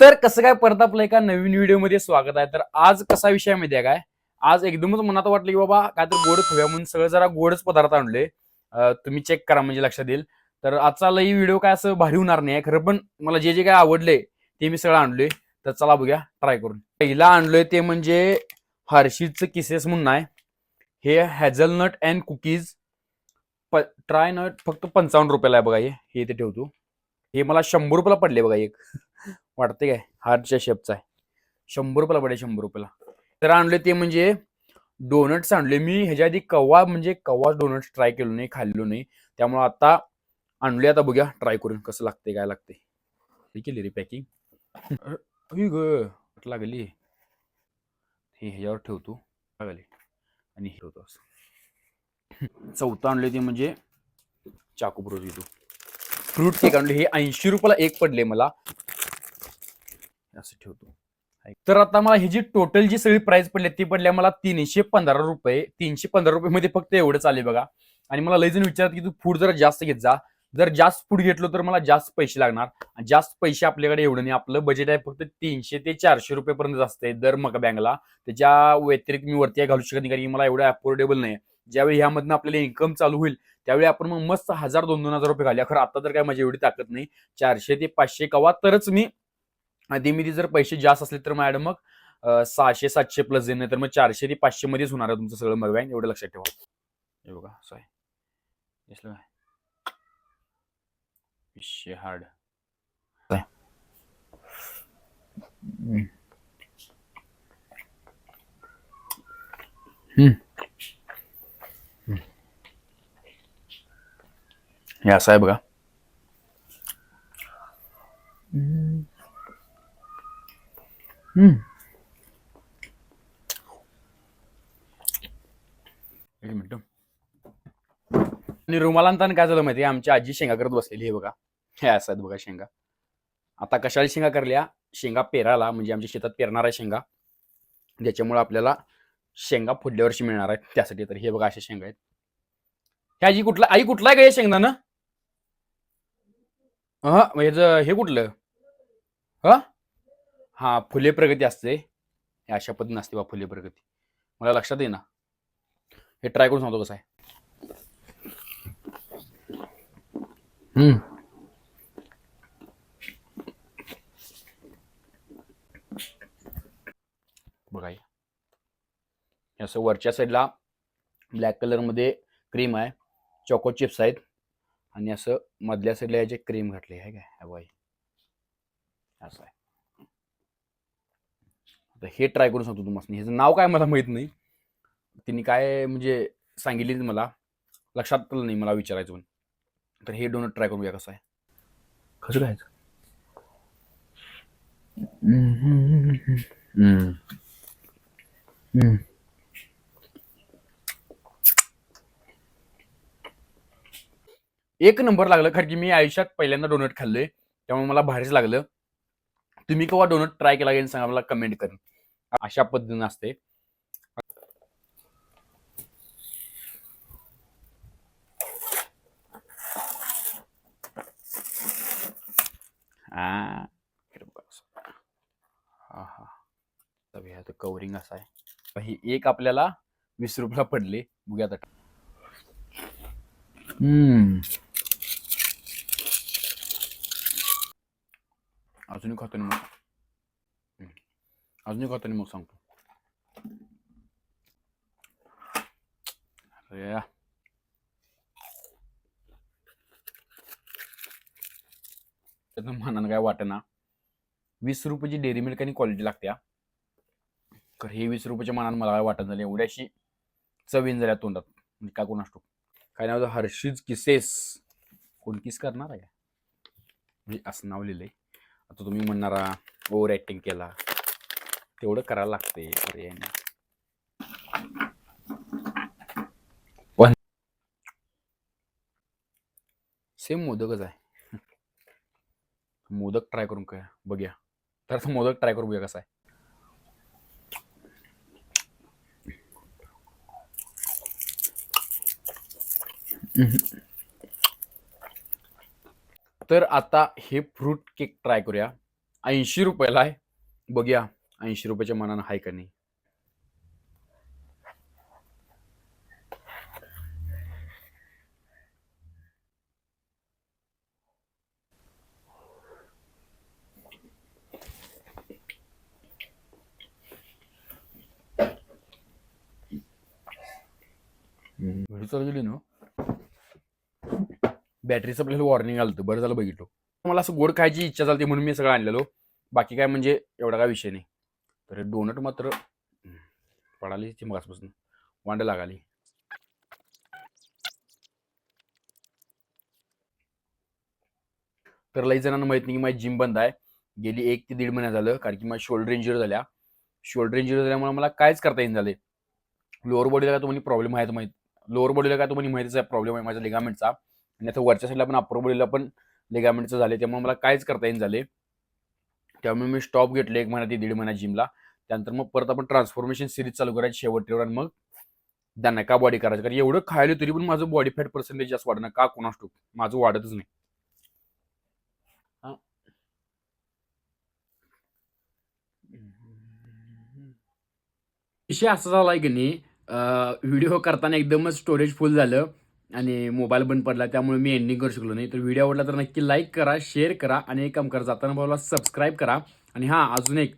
तर कसं काय परत आपलं एका नवीन व्हिडिओमध्ये स्वागत आहे. तर आज कसा विषय माहिती आहे काय, आज एकदमच मनात वाटलं की बाबा काय तर गोड खाऊया म्हणून सगळं जरा गोडच पदार्थ आणले. तुम्ही चेक करा म्हणजे लक्षात येईल. तर आजचा लई व्हिडिओ काय असं भारी होणार नाही खरं, पण मला जे जे काय आवडले ते मी सगळं आणलोय. तर चला बघूया ट्राय करून. पहिला आणलोय ते म्हणजे हर्षीजचं किसेस म्हणून आहे. हे हॅझलनट अँड कुकीज ट्राय नट फक्त 55 रुपयाला आहे बघा. हे ते ठेवतो. हे मला 100 रुपयाला पडले बघा एक. वाटते काय हार्टच्या शेपचा आहे. 100 रुपयाला पडे 100 रुपयाला. तर आणले ते म्हणजे डोनट्स आणले. मी ह्याच्या आधी कवा डोनट्स ट्राय केलो नाही, खाल्लो नाही. त्यामुळे आता आणले. आता बघूया ट्राय करून कसं लागते काय लागते. हे केली रे पॅकिंग. लागली हे ह्याच्यावर ठेवतो लागली आणि हे ठेवतो असं. चौथं आणले ते म्हणजे चाकू प्रोज घेतो. फ्रूट केक आणले. हे 80 रुपयाला एक पडले मला. असं ठेवतो. तर आता मला ही जी टोटल जी सगळी प्राइस पडली ती पडल्या मला 315 रुपये. 315 रुपये मध्ये फक्त एवढंच आले बघा. आणि मला लय जण विचारत की तू फूड जरा जास्त घेत जा. जर जास्त फूड घेतलो तर मला जास्त पैसे लागणार. जास्त पैसे आपल्याकडे एवढं नाही. आपलं बजेट आहे फक्त 300 ते 400 रुपयेपर्यंत असते दर मकबँगला. त्याच्या व्यतिरिक्त मी वरती घालू शकत नाही, कारण की मला एवढं अफोर्डेबल नाही. ज्यावेळी ह्यामधनं आपल्याला इन्कम चालू होईल त्यावेळी आपण मग मस्त 1000-2000 रुपये घालूया. खरं आता तर काय माझी एवढी ताकद नाही. 400 ते 500 कवा तरच मी आधी मी जर पैसे जास्त असले तर मॅडम मग 600-700 प्लस देणे, तर मग 400 ते 500 मध्येच होणार आहे तुमचं सगळं मकबँग. एवढं लक्षात ठेवा. हे बघा असं आहे. दिसलं काय विषय हार्ड. हे असं आहे बघा. एक मिनिट. आणि रुमालांताना काय झालं माहिती आहे, आमची आजी शेंगा करत बसलेली. हे बघा हे असं आहेत बघा शेंगा. आता कशाला शेंगा करल्या, शेंगा पेराला, म्हणजे आमच्या शेतात पेरणार आहे शेंगा, ज्याच्यामुळे आपल्याला शेंगा पुढल्या वर्षी मिळणार आहेत त्यासाठी. तर हे बघा अशा शेंगा आहेत. हे आजी कुठला, आई कुठला आहे का शेंगदाणा? हे कुठलं? हा फुले प्रगती असते. हे अशा पद्धतीने असते बा फुले प्रगती. मला लक्षात येईना. हे ट्राय करून सांगतो कसं आहे. बघा असं वरच्या साईडला ब्लॅक कलर मध्ये क्रीम आहे, चॉको चिप्स आहेत, आणि असं मधल्या साईडला याचे क्रीम घातले आहे काय बाई. असं आहे. आता हे ट्राय करून सांगतो तुम्हाला. ह्याचं नाव काय मला माहित नाही. तिने काय म्हणजे सांगितली मला लक्षात नाही मला विचारायचं पण. तर हे डोनट ट्राय करूया कसं आहे. कसं खायचं. एक नंबर लागलं. कारण की मी आयुष्यात पहिल्यांदा डोनट खाल्लोय त्यामुळे मला भारीच लागलं. तुम्ही केव्हा डोनट ट्राय केला की सांगा मला कमेंट करून. अशा पद्धतीने असते. कवरिंग असं आहे. ही एक आपल्याला 20 रुपयाला पडले. बघूया आता. अजूनही खातो मग. अजूनही खातो मग सांगतो. मनानं काय वाटेना. 20 रुपयाची डेअरी मिल्क आणि क्वालिटी लागते. तर हे 20 रुपयाच्या मनानं मला काय वाटत झालं. एवढ्याशी चवीन झाल्या तोंडात. म्हणजे काय कोण असतो काय नाव हर्षीज किसेस. कोण किस करणार आहे म्हणजे असं नाव लिहिलंय. आता तुम्ही म्हणणारा ओव्हर ऍक्टिंग केला, तेवढं करायला लागते. पण सेम मोदकच आहे. मोदक ट्राय करून काय बघूया. तर मोदक ट्राय करून बघूया कसा आहे. तर आता हे फ्रूट केक ट्राय करूया. 80 रुपयाला आहे. बघूया 80 रुपयाच्या मनानं आहे का नाही. व्हिडिओ चालू केली ना, बॅटरीचं आपल्याला वॉर्निंग आलं होतं. बरं झालं बघितलं. मला असं गोड खायची इच्छा झाली म्हणून मी सगळं आणलेलो. बाकी काय म्हणजे एवढा काय विषय नाही. तर डोनट मात्र पडाली ती मगासपासून वांड लागाली. तर लई जणांना माहित नाही की माझी जिम बंद आहे. गेली 1 ते 1.5 महिना झालं, कारण की माझी शोल्डर इंजुरी झाल्या. शोल्डर इंजुरी झाल्यामुळे मला काहीच करता येईन झाले. लोअर बॉडीला काय तुम्हाला प्रॉब्लेम आहे माहिती, लोअर बॉडीला काय तुम्हाला माहितीच आहे प्रॉब्लेम आहे माझ्या लिगामेंटचा, आणि आता वरच्या साईडला पण अप्पर बॉडीला पण लिगामेंटचं झाले. त्यामुळे मला काहीच करता येईन झाले. त्यामुळे मी स्टॉप घेतले 1 महिना ते 1.5 महिना जिमला. त्यानंतर मग परत आपण ट्रान्सफॉर्मेशन सिरीज चालू करायची शेवटवर, आणि मग त्यांना का बॉडी करायचं. कारण एवढं खायला तरी पण माझं बॉडी फॅट पर्सेंटेज जास्त वाढणार का कोणास ठाऊक, माझं वाढतच नाही. विषय असा झाला की नाही, व्हिडिओ करताना एकदमच स्टोरेज फुल झालं आणि मोबाईल बंद पडला, त्यामुळे मी एंडिंग करू शकलो नाही. तर व्हिडिओ आवडला तर नक्की लाईक करा, शेअर करा, आणि एक काम करा, जाताना भावाला सबस्क्राईब करा. आणि हां, अजून एक,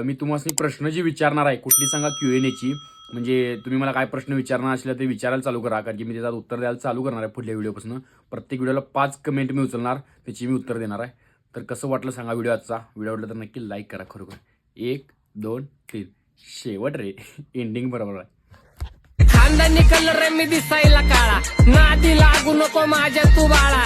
मी तुम्हाला प्रश्न जी विचारणार आहे कुठली सांगा, Q&Aची, म्हणजे तुम्ही मला काय प्रश्न विचारणार असले ते विचारायला चालू करा, कारण की मी त्याचं उत्तर द्यायला चालू करणार आहे पुढल्या व्हिडिओपासून. प्रत्येक व्हिडिओला 5 कमेंट मी उचलणार, त्याची मी उत्तर देणार आहे. तर कसं वाटलं सांगा व्हिडिओ आजचा. व्हिडिओ आवडला तर नक्की लाईक करा. खरोखर 1 2 3 शेवट रे, एंडिंग बरोबर आहे. खानदानी कलर मी दिसायला काळा, नादी लागू नको माझ्या तू बाळा.